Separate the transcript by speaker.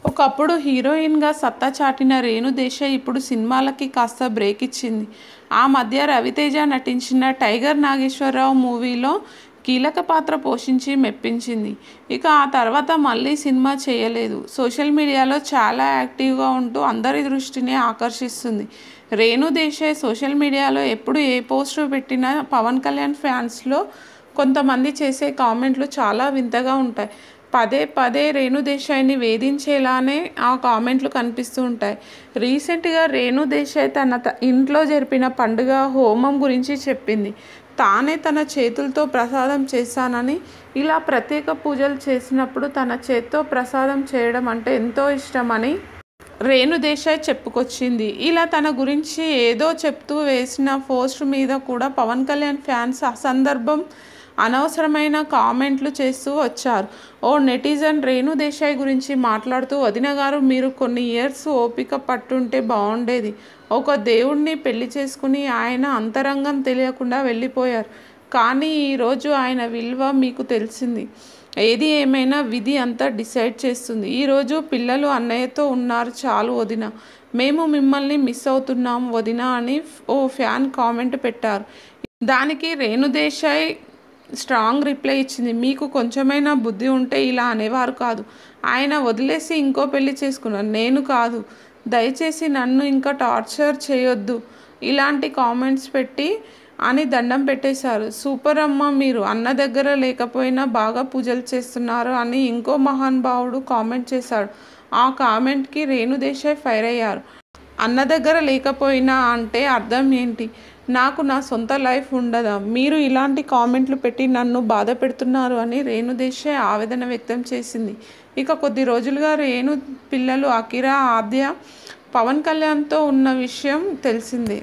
Speaker 1: ఒకప్పుడు హీరోయిన్‌గా సత్తా చాటిన రేణు దేశాయ్ ఇప్పుడు సినిమాలకి కాస్త బ్రేక్ ఇచ్చింది. ఆ మధ్య రవితేజ నటించిన 'టైగర్ నాగేశ్వరరావు' మూవీలో కీలక పాత్ర పోషించి మెప్పించింది. ఇక ఆ తర్వాత మళ్ళీ సినిమా చేయలేదు. సోషల్ మీడియాలో చాలా యాక్టివ్‌గా ఉంటూ అందరి దృష్టిని ఆకర్షిస్తుంది. రేణు దేశాయ్ సోషల్ మీడియాలో ఎప్పుడు ఏ పోస్టు పెట్టినా పవన్ కళ్యాణ్ ఫ్యాన్స్‌లో కొంతమంది చేసే కామెంట్లు చాలా వింతగా ఉంటాయి. పదే పదే రేణు దేశాయ్‌ని వేధించేలానే ఆ కామెంట్లు కనిపిస్తూ ఉంటాయి. రీసెంట్‌గా రేణు దేశాయ్ తన ఇంట్లో జరిపిన పండుగ హోమం గురించి చెప్పింది. తానే తన చేతులతో ప్రసాదం చేశానని, ఇలా ప్రత్యేక పూజలు చేసినప్పుడు తన చేత్తో ప్రసాదం చేయడం అంటే ఎంతో ఇష్టమని రేణు దేశాయ్ చెప్పుకొచ్చింది. ఇలా తన గురించి ఏదో చెప్తూ వేసిన పోస్ట్ మీద కూడా పవన్ కళ్యాణ్ ఫ్యాన్స్ అసందర్భం, అనవసరమైన కామెంట్లు చేస్తూ వచ్చారు. ఓ నెటిజన్ రేణు దేశాయ్ గురించి మాట్లాడుతూ, వదిన గారు మీరు కొన్ని ఇయర్స్ ఓపిక పట్టుంటే బాగుండేది. ఒక దేవుణ్ణి పెళ్లి చేసుకుని ఆయన అంతరంగం తెలియకుండా వెళ్ళిపోయారు. కానీ ఈరోజు ఆయన విలువ మీకు తెలిసింది. ఏది ఏమైనా విధి అంతా డిసైడ్ చేస్తుంది. ఈరోజు పిల్లలు అన్నయ్యతో ఉన్నారు చాలు వదిన. మేము మిమ్మల్ని మిస్ అవుతున్నాం వదిన అని ఓ ఫ్యాన్ కామెంట్ పెట్టారు. దానికి రేణు దేశాయ్ స్ట్రాంగ్ రిప్లై ఇచ్చింది. మీకు కొంచెమైనా బుద్ధి ఉంటే ఇలా అనేవారు కాదు. ఆయన వదిలేసి ఇంకో పెళ్లి చేసుకున్నారు, నేను కాదు. దయచేసి నన్ను ఇంకా టార్చర్ చేయొద్దు ఇలాంటి కామెంట్స్ పెట్టి అని దండం పెట్టేశారు. సూపర్ అమ్మ, మీరు అన్న దగ్గర లేకపోయినా బాగా పూజలు చేస్తున్నారు అని ఇంకో మహానుభావుడు కామెంట్ చేశాడు. ఆ కామెంట్కి రేణు దేశాయ్ ఫైర్ అయ్యారు. అన్న దగ్గర లేకపోయినా అంటే అర్థం ఏంటి? నాకు నా సొంత లైఫ్ ఉండదా? మీరు ఇలాంటి కామెంట్లు పెట్టి నన్ను బాధ పెడుతున్నారు అని రేణు దేశాయ్ ఆవేదన వ్యక్తం చేసింది. ఇక కొద్ది రోజులుగా రేణు పిల్లలు అకిరా, ఆద్య పవన్ కళ్యాణ్తో ఉన్న విషయం తెలిసిందే.